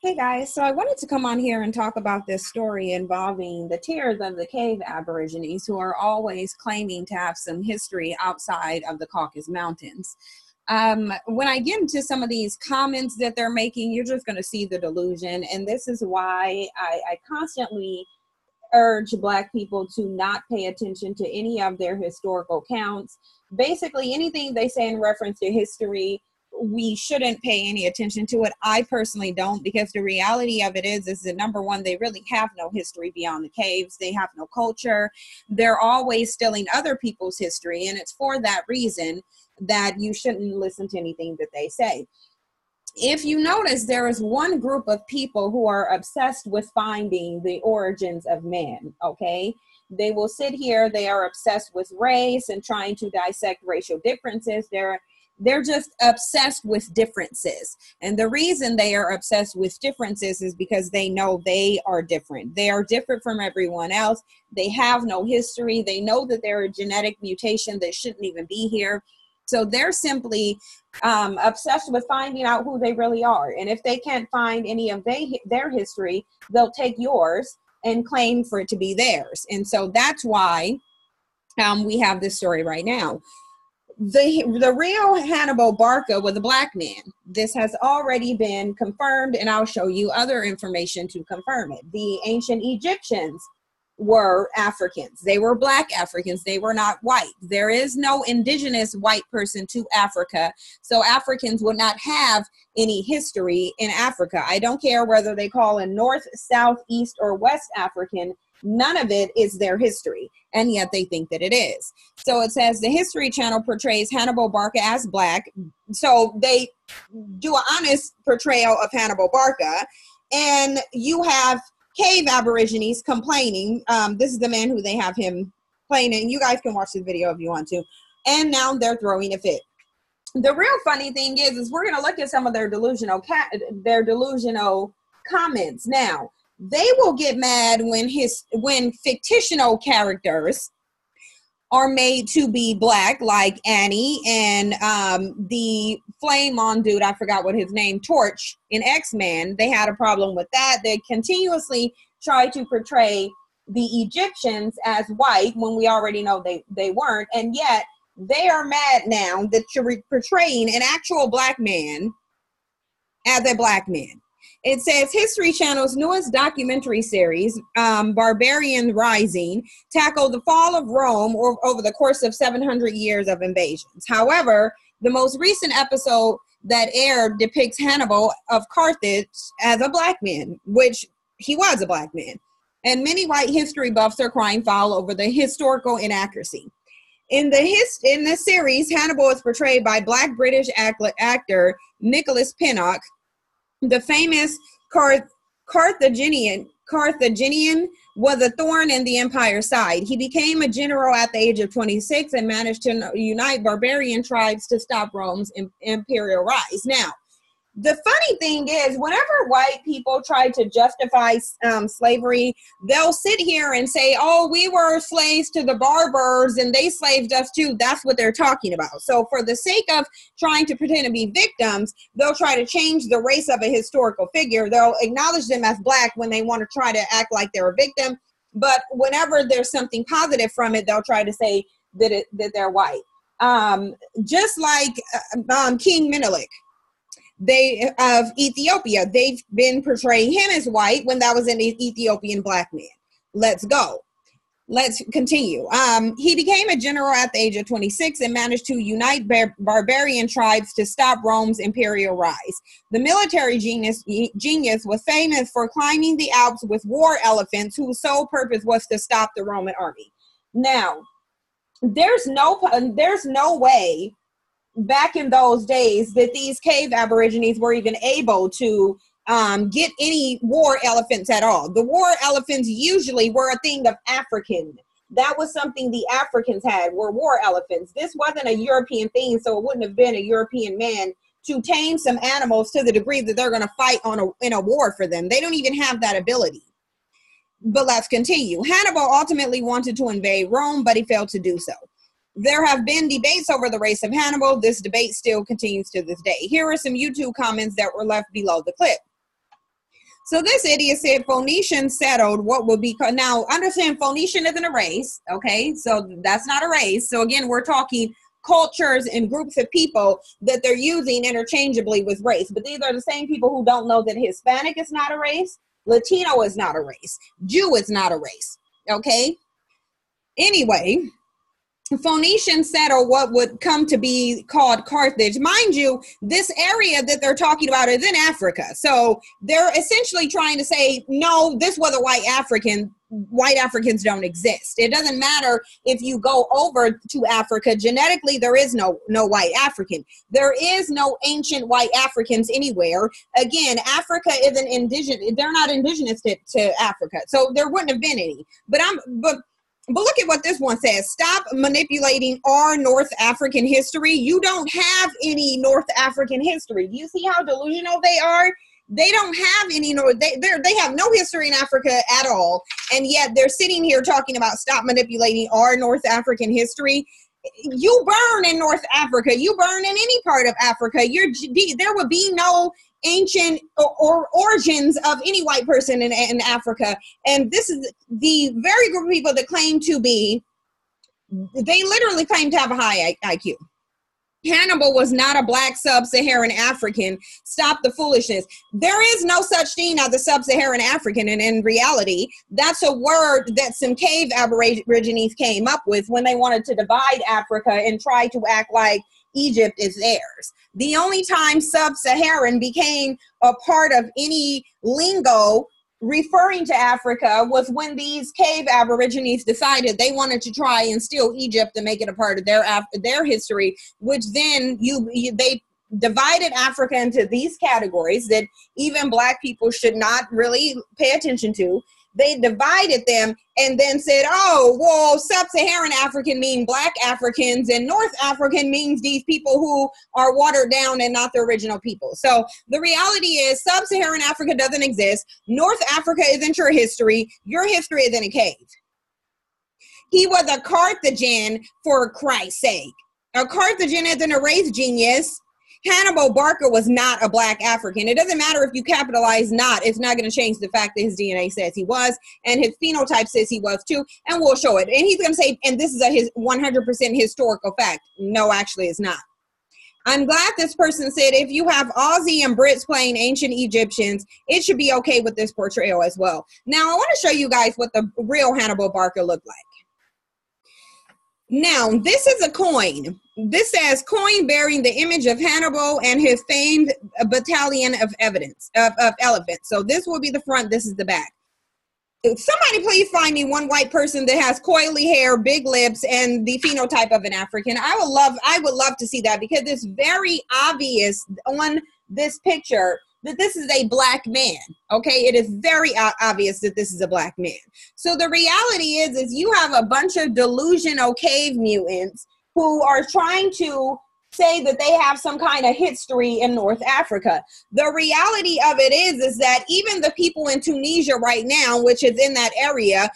Hey guys, so I wanted to come on here and talk about this story involving the Tears of the Cave Aborigines who are always claiming to have some history outside of the Caucasus Mountains. When I get into some of these comments that they're making, you're just going to see the delusion. And this is why I constantly urge Black people to not pay attention to any of their historical counts. Basically, anything they say in reference to history, we shouldn't pay any attention to it. I personally don't, because the reality of it is that number one, they really have no history beyond the caves. They have no culture. They're always stealing other people's history. And it's for that reason that you shouldn't listen to anything that they say. If you notice, there is one group of people who are obsessed with finding the origins of man, okay? They will sit here, they are obsessed with race and trying to dissect racial differences. They're just obsessed with differences. And the reason they are obsessed with differences is because they know they are different. They are different from everyone else. They have no history. They know that they're a genetic mutation that shouldn't even be here. So they're simply obsessed with finding out who they really are. And if they can't find any of their history, they'll take yours and claim for it to be theirs. And so that's why we have this story right now. The real Hannibal Barca was a Black man. This has already been confirmed, and I'll show you other information to confirm it. The ancient Egyptians were Africans. They were Black Africans. They were not white. There is no indigenous white person to Africa, so Africans would not have any history in Africa. I don't care whether they call it North, South, East, or West African. None of it is their history, and yet they think that it is. So it says the History Channel portrays Hannibal Barca as Black. So they do an honest portrayal of Hannibal Barca, and you have cave aborigines complaining. This is the man who they have him playing, and you guys can watch this video if you want to. And now they're throwing a fit. The real funny thing is we're going to look at some of their delusional comments. Now, they will get mad when fictional characters are made to be Black, like Annie and the flame on dude, I forgot what his name, Torch in X-Men. They had a problem with that. They continuously try to portray the Egyptians as white when we already know they weren't. And yet they are mad now that you're portraying an actual Black man as a Black man. It says History Channel's newest documentary series, Barbarian Rising, tackled the fall of Rome over the course of 700 years of invasions. However, the most recent episode that aired depicts Hannibal of Carthage as a Black man, which he was a Black man. And many white history buffs are crying foul over the historical inaccuracy. In the series, Hannibal is portrayed by Black British actor Nicholas Pinnock. The famous Carthaginian was a thorn in the empire's side. He became a general at the age of 26 and managed to unite barbarian tribes to stop Rome's imperial rise. Now, the funny thing is, whenever white people try to justify slavery, they'll sit here and say, oh, we were slaves to the barbers and they slaved us too. That's what they're talking about. So for the sake of trying to pretend to be victims, they'll try to change the race of a historical figure. They'll acknowledge them as Black when they want to try to act like they're a victim. But whenever there's something positive from it, they'll try to say that they're white. Just like King Menelik. Of Ethiopia, they've been portraying him as white when that was an Ethiopian Black man. Let's go. Let's continue. He became a general at the age of 26 and managed to unite barbarian tribes to stop Rome's imperial rise. The military genius was famous for climbing the Alps with war elephants whose sole purpose was to stop the Roman army. Now, there's no way back in those days that these cave aborigines were even able to get any war elephants at all. The war elephants usually were a thing of African. That was something the Africans had, were war elephants. This wasn't a European thing, so it wouldn't have been a European man to tame some animals to the degree that they're going to fight in a war for them. They don't even have that ability. But let's continue. Hannibal ultimately wanted to invade Rome, but he failed to do so. There have been debates over the race of Hannibal. This debate still continues to this day. Here are some YouTube comments that were left below the clip. So this idiot said Phoenicians settled what would be called. Now, understand Phoenician isn't a race, okay? So that's not a race. So again, we're talking cultures and groups of people that they're using interchangeably with race. But these are the same people who don't know that Hispanic is not a race, Latino is not a race, Jew is not a race, okay? Anyway, Phoenicians settled what would come to be called Carthage. Mind you, this area that they're talking about is in Africa. So they're essentially trying to say, no, this was a white African. White Africans don't exist. It doesn't matter if you go over to Africa. Genetically, there is no white African. There is no ancient white Africans anywhere. Again, Africa isn't indigenous. They're not indigenous to Africa. So there wouldn't have been any. But look at what this one says. Stop manipulating our North African history. You don't have any North African history. Do you see how delusional they are? They don't have any, they have no history in Africa at all. And yet they're sitting here talking about stop manipulating our North African history. You burn in North Africa. You burn in any part of Africa. There would be no ancient or origins of any white person in Africa. And this is the very group of people that claim to be, they literally claim to have a high IQ. Hannibal was not a black sub-Saharan African. Stop the foolishness. There is no such thing as a sub-Saharan African, and in reality, that's a word that some cave aborigines came up with when they wanted to divide Africa and try to act like Egypt is theirs. The only time sub-Saharan became a part of any lingo referring to Africa was when these cave aborigines decided they wanted to try and steal Egypt and make it a part of their history, which then they divided Africa into these categories that even black people should not really pay attention to. They divided them and then said, oh, well, sub-Saharan African mean black Africans and North African means these people who are watered down and not the original people. So the reality is sub-Saharan Africa doesn't exist. North Africa isn't your history. Your history is in a cave. He was a Carthaginian for Christ's sake. A Carthaginian isn't a race genius. Hannibal Barca was not a black African. It doesn't matter if you capitalize not, it's not going to change the fact that his DNA says he was, and his phenotype says he was too, and we'll show it. And he's going to say, and this is his 100% historical fact. No, actually it's not. I'm glad this person said if you have Aussie and Brits playing ancient Egyptians, it should be okay with this portrayal as well. Now, I want to show you guys what the real Hannibal Barca looked like. Now, this is a coin. This says coin bearing the image of Hannibal and his famed battalion of elephants. So this will be the front. This is the back. Somebody please find me one white person that has coily hair, big lips, and the phenotype of an African. I would love to see that, because it's very obvious on this picture that this is a black man. Okay, it is very obvious that this is a black man. So the reality is you have a bunch of delusional cave mutants who are trying to say that they have some kind of history in North Africa. The reality of it is that even the people in Tunisia right now, which is in that area,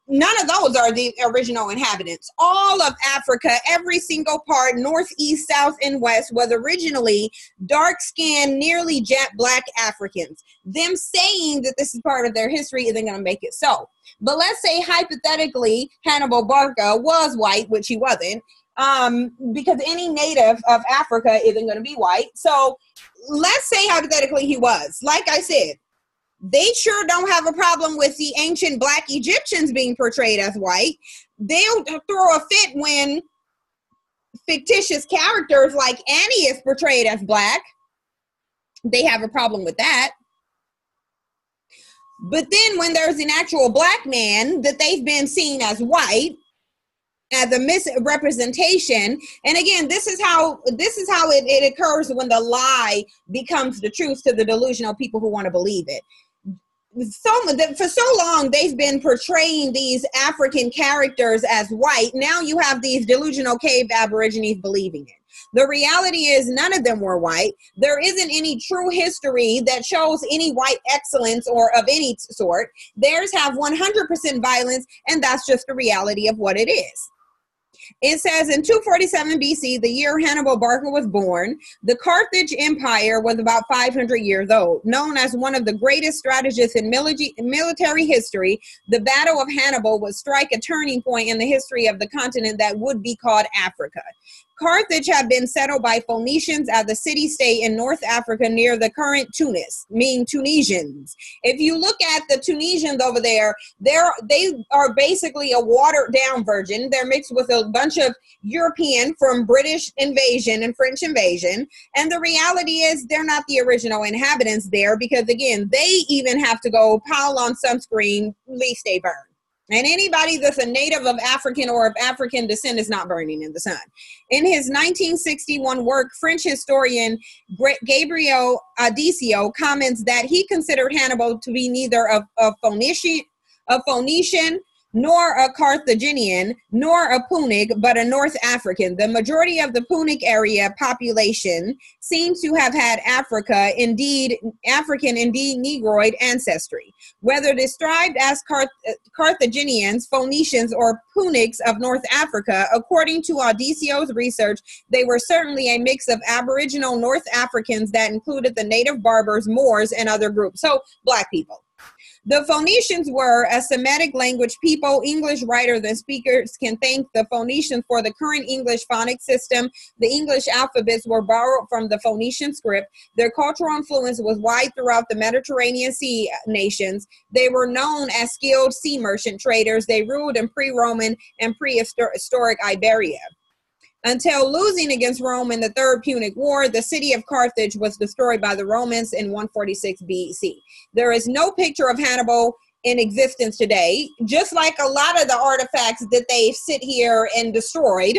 none of those are the original inhabitants. All of Africa, every single part, north, east, south, and west, was originally dark-skinned, nearly jet black Africans. Them saying that this is part of their history isn't going to make it so. But let's say, hypothetically, Hannibal Barca was white, which he wasn't, because any native of Africa isn't going to be white. So let's say, hypothetically, he was. Like I said, they sure don't have a problem with the ancient black Egyptians being portrayed as white. They'll throw a fit when fictitious characters like Annie is portrayed as black. They have a problem with that. But then when there's an actual black man that they've been seen as white, as a misrepresentation, and again, this is how it occurs when the lie becomes the truth to the delusional people who want to believe it. For so long, they've been portraying these African characters as white. Now you have these delusional cave aborigines believing it. The reality is none of them were white. There isn't any true history that shows any white excellence or of any sort. Theirs have 100% violence, and that's just the reality of what it is. It says in 247 BC, the year Hannibal Barca was born, the Carthage Empire was about 500 years old. Known as one of the greatest strategists in military history, the Battle of Hannibal would strike a turning point in the history of the continent that would be called Africa. Carthage had been settled by Phoenicians as a city-state in North Africa near the current Tunis, meaning Tunisians. If you look at the Tunisians over there, they are basically a watered-down version. They're mixed with a bunch of European from British invasion and French invasion. And the reality is they're not the original inhabitants there because, again, they even have to go pile on sunscreen, lest they burn. And anybody that's a native of African or of African descent is not burning in the sun. In his 1961 work, French historian Gabriel Adisio comments that he considered Hannibal to be neither a Phoenician, nor a Carthaginian, nor a Punic, but a North African. The majority of the Punic area population seems to have had African, indeed Negroid ancestry. Whether described as Carthaginians, Phoenicians, or Punics of North Africa, according to Audisio's research, they were certainly a mix of Aboriginal North Africans that included the native Berbers, Moors, and other groups. So, black people. The Phoenicians were a Semitic language people. English writers and speakers can thank the Phoenicians for the current English phonics system. The English alphabets were borrowed from the Phoenician script. Their cultural influence was wide throughout the Mediterranean Sea nations. They were known as skilled sea merchant traders. They ruled in pre-Roman and prehistoric Iberia. Until losing against Rome in the Third Punic War, the city of Carthage was destroyed by the Romans in 146 BC. There is no picture of Hannibal in existence today, just like a lot of the artifacts that they sit here and destroyed.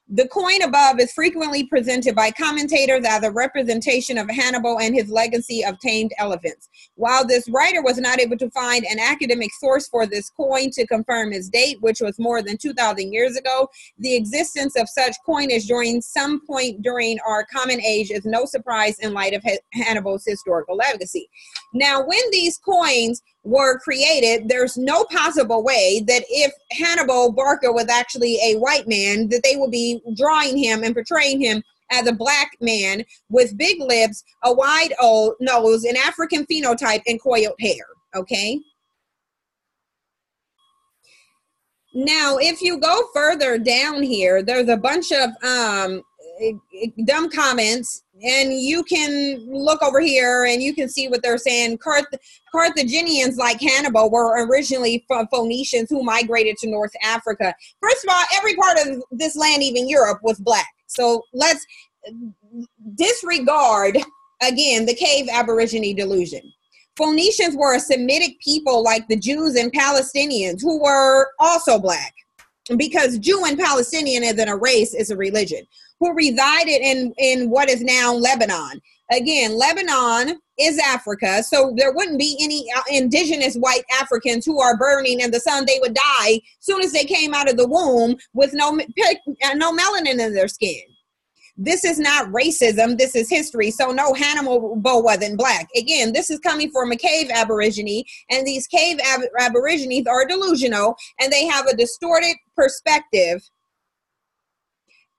The coin above is frequently presented by commentators as a representation of Hannibal and his legacy of tamed elephants. While this writer was not able to find an academic source for this coin to confirm its date, which was more than 2,000 years ago, the existence of such coinage during some point during our common age is no surprise in light of Hannibal's historical legacy. Now, when these coins were created, there's no possible way that if Hannibal Barca was actually a white man, that they would be drawing him and portraying him as a black man with big lips, a wide nose, an African phenotype, and coiled hair, okay? Now, if you go further down here, there's a bunch of dumb comments, and you can look over here and you can see what they're saying. Carthaginians, like Hannibal, were originally from Phoenicians who migrated to North Africa. First of all, every part of this land, even Europe, was black. So let's disregard, again, the cave aborigine delusion. Phoenicians were a Semitic people like the Jews and Palestinians who were also black, because Jew and Palestinian isn't a race, it's a religion, who resided in what is now Lebanon. Again, Lebanon is Africa, so there wouldn't be any indigenous white Africans who are burning in the sun. They would die as soon as they came out of the womb with no melanin in their skin. This is not racism, this is history. So no, Hannibal wasn't black. Again, this is coming from a cave aborigine, and these cave aborigines are delusional, and they have a distorted perspective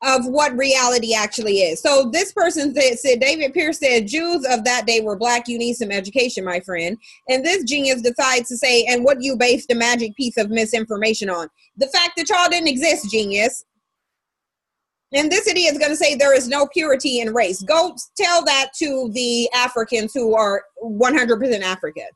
of what reality actually is. So this person said, David Pierce said, Jews of that day were black. You need some education, my friend. And this genius decides to say, and what you base the magic piece of misinformation on? The fact that y'all didn't exist, genius. And this idiot is going to say there is no purity in race. Go tell that to the Africans who are 100% African.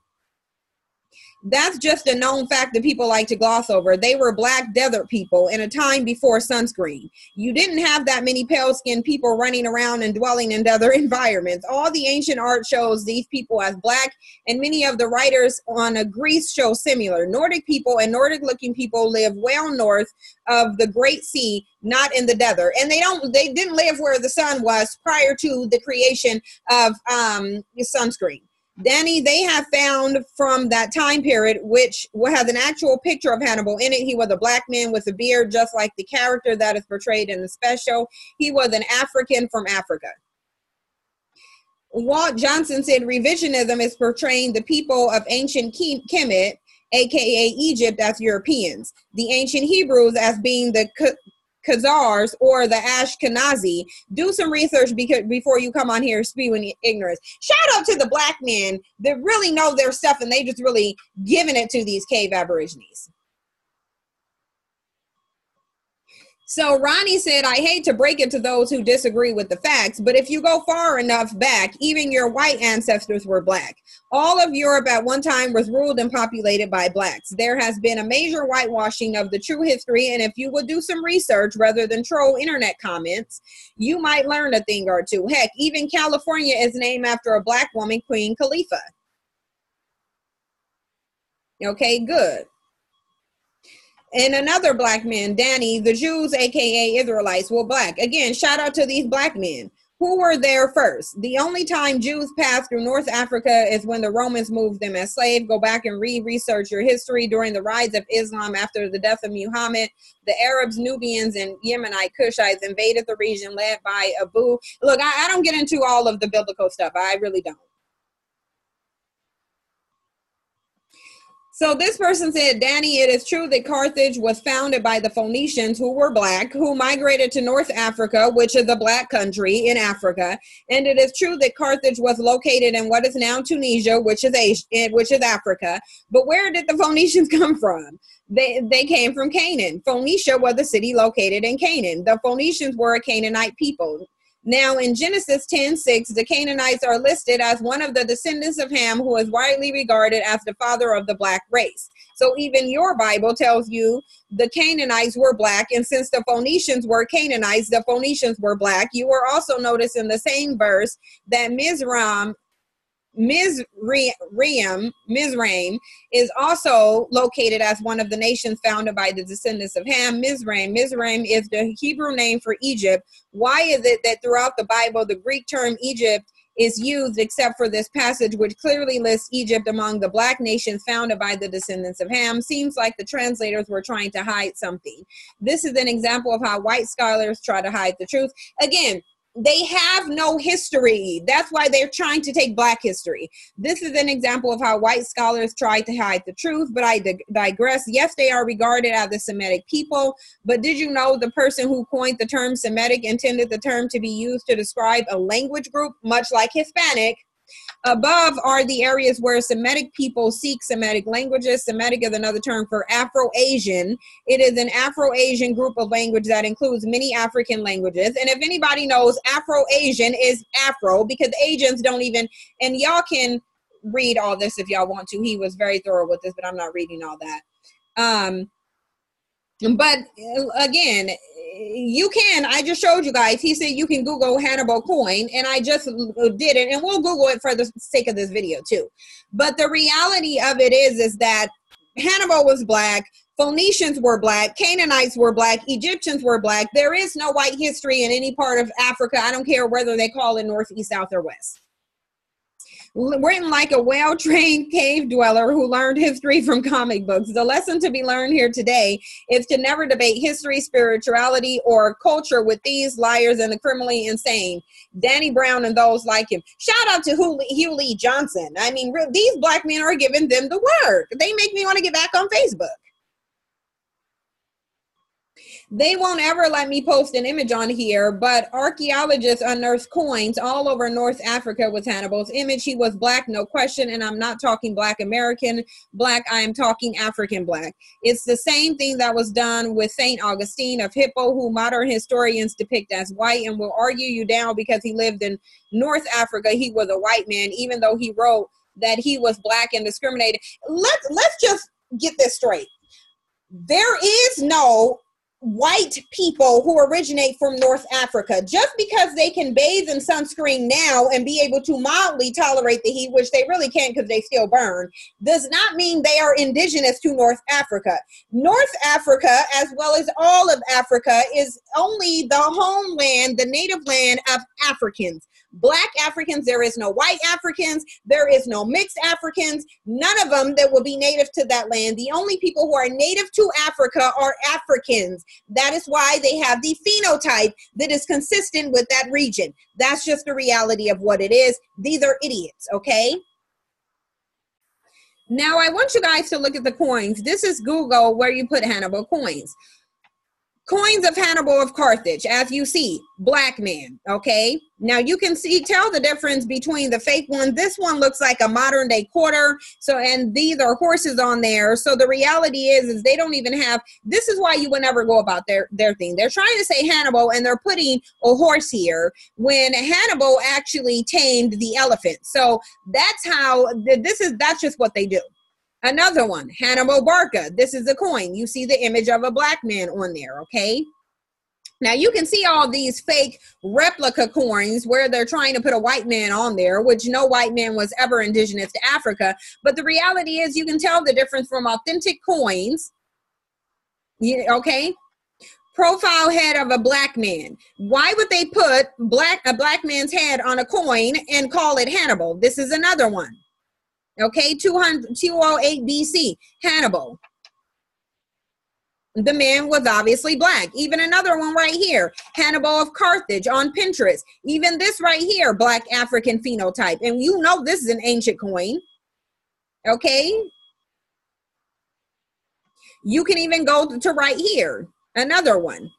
That's just a known fact that people like to gloss over. They were black desert people in a time before sunscreen. You didn't have that many pale-skinned people running around and dwelling in desert environments. All the ancient art shows these people as black, and many of the writers on Greece show similar. Nordic people and Nordic-looking people live well north of the Great Sea, not in the desert. And they didn't live where the sun was prior to the creation of sunscreen. Danny, they have found from that time period, which has an actual picture of Hannibal in it. He was a black man with a beard, just like the character that is portrayed in the special. He was an African from Africa. Walt Johnson said revisionism is portraying the people of ancient Kemet, aka Egypt, as Europeans, the ancient Hebrews as being the Khazars or the Ashkenazi. Do some research before you come on here spewing ignorance. Shout out to the black men that really know their stuff and they just really giving it to these cave aborigines. So Ronnie said, I hate to break it to those who disagree with the facts, but if you go far enough back, even your white ancestors were black. All of Europe at one time was ruled and populated by blacks. There has been a major whitewashing of the true history, and if you would do some research rather than troll internet comments, you might learn a thing or two. Heck, even California is named after a black woman, Queen Khalifa. Okay, good. And another black man, Danny, the Jews, aka Israelites, were black. Again, shout out to these black men. Who were there first? The only time Jews passed through North Africa is when the Romans moved them as slaves. Go back and research your history. During the rise of Islam after the death of Muhammad, the Arabs, Nubians, and Yemenite Cushites invaded the region led by Abu. Look, I don't get into all of the biblical stuff. I really don't. So this person said, Danny, it is true that Carthage was founded by the Phoenicians, who were black, who migrated to North Africa, which is a black country in Africa. And it is true that Carthage was located in what is now Tunisia, which is Africa. But where did the Phoenicians come from? They came from Canaan. Phoenicia was a city located in Canaan. The Phoenicians were a Canaanite people. Now, in Genesis 10:6, the Canaanites are listed as one of the descendants of Ham, who is widely regarded as the father of the black race. So even your Bible tells you the Canaanites were black, and since the Phoenicians were Canaanites, the Phoenicians were black. You will also notice in the same verse that Mizraim is also located as one of the nations founded by the descendants of Ham. Mizraim is the Hebrew name for Egypt. Why is it that throughout the Bible the Greek term Egypt is used except for this passage, which clearly lists Egypt among the black nations founded by the descendants of Ham? Seems like the translators were trying to hide something. This is an example of how white scholars try to hide the truth. Again, they have no history. That's why they're trying to take black history. This is an example of how white scholars try to hide the truth, but I digress. Yes, they are regarded as the Semitic people, but did you know the person who coined the term Semitic intended the term to be used to describe a language group, much like Hispanic? Above are the areas where Semitic people seek Semitic languages. Semitic is another term for Afro-Asian. It is an Afro-Asian group of language that includes many African languages. And if anybody knows, Afro-Asian is Afro, because Asians don't even, and y'all can read all this if y'all want to. He was very thorough with this, but I'm not reading all that. But again, you can, I just showed you guys, he said you can Google Hannibal coin, and I just did it, and we'll Google it for the sake of this video too. But the reality of it is that Hannibal was black, Phoenicians were black, Canaanites were black, Egyptians were black. There is no white history in any part of Africa. I don't care whether they call it north, east, south, or west. Written like a well-trained cave dweller who learned history from comic books. The lesson to be learned here today is to never debate history, spirituality, or culture with thieves, liars, and the criminally insane. Danny Brown and those like him. Shout out to Hugh Lee Johnson. I mean, these black men are giving them the work. They make me want to get back on Facebook. They won't ever let me post an image on here, but archaeologists unearthed coins all over North Africa with Hannibal's image. He was black, no question, and I'm not talking black American black, I am talking African black. It's the same thing that was done with St. Augustine of Hippo, who modern historians depict as white, and will argue you down because he lived in North Africa. He was a white man, even though he wrote that he was black and discriminated. Let's just get this straight. There is no white people who originate from North Africa. Just because they can bathe in sunscreen now and be able to mildly tolerate the heat, which they really can't because they still burn, does not mean they are indigenous to North Africa. North Africa, as well as all of Africa, is only the homeland, the native land of Africans. Black Africans, there is no white Africans, there is no mixed Africans, none of them that will be native to that land. The only people who are native to Africa are Africans. That is why they have the phenotype that is consistent with that region. That's just the reality of what it is. These are idiots, okay? Now I want you guys to look at the coins. This is Google where you put Hannibal coins. Coins of Hannibal of Carthage, as you see, black man, okay? Now you can tell the difference between the fake one. This one looks like a modern day quarter. So, and these are horses on there. So the reality is they don't even have, this is why you would never go about their thing. They're trying to say Hannibal and they're putting a horse here when Hannibal actually tamed the elephant. So that's how, that's just what they do. Another one, Hannibal Barca. This is a coin. You see the image of a black man on there, okay? Now you can see all these fake replica coins where they're trying to put a white man on there, which no white man was ever indigenous to Africa. But the reality is you can tell the difference from authentic coins, okay? Profile head of a black man. Why would they put a black man's head on a coin and call it Hannibal? This is another one. Okay, 208 BC, Hannibal. The man was obviously black. Even another one right here, Hannibal of Carthage on Pinterest. Even this right here, black African phenotype. And you know this is an ancient coin. Okay. You can even go to right here, another one.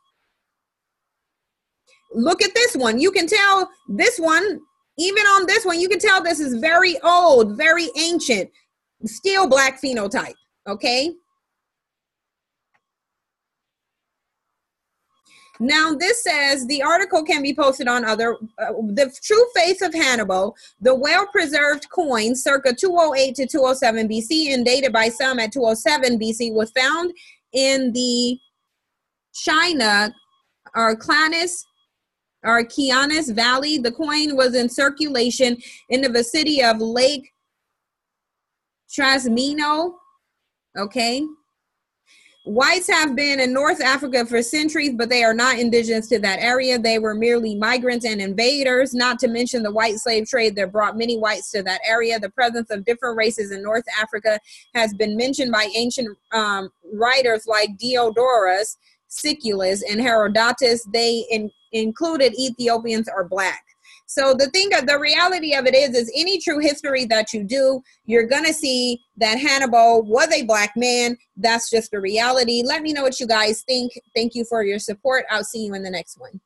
Look at this one. You can tell this one, even on this one, you can tell this is very old, very ancient, still black phenotype, okay? Now this says the article can be posted on the true face of Hannibal, the well-preserved coin circa 208 to 207 BC and dated by some at 207 BC was found in the China or Kianis Valley. The coin was in circulation in the vicinity of Lake Trasmino, okay? Whites have been in North Africa for centuries, but they are not indigenous to that area. They were merely migrants and invaders, not to mention the white slave trade that brought many whites to that area. The presence of different races in North Africa has been mentioned by ancient writers like Diodorus Siculus and Herodotus. They included Ethiopians or black. So the reality of it is any true history that you do, you're going to see that Hannibal was a black man. That's just the reality. Let me know what you guys think. Thank you for your support. I'll see you in the next one.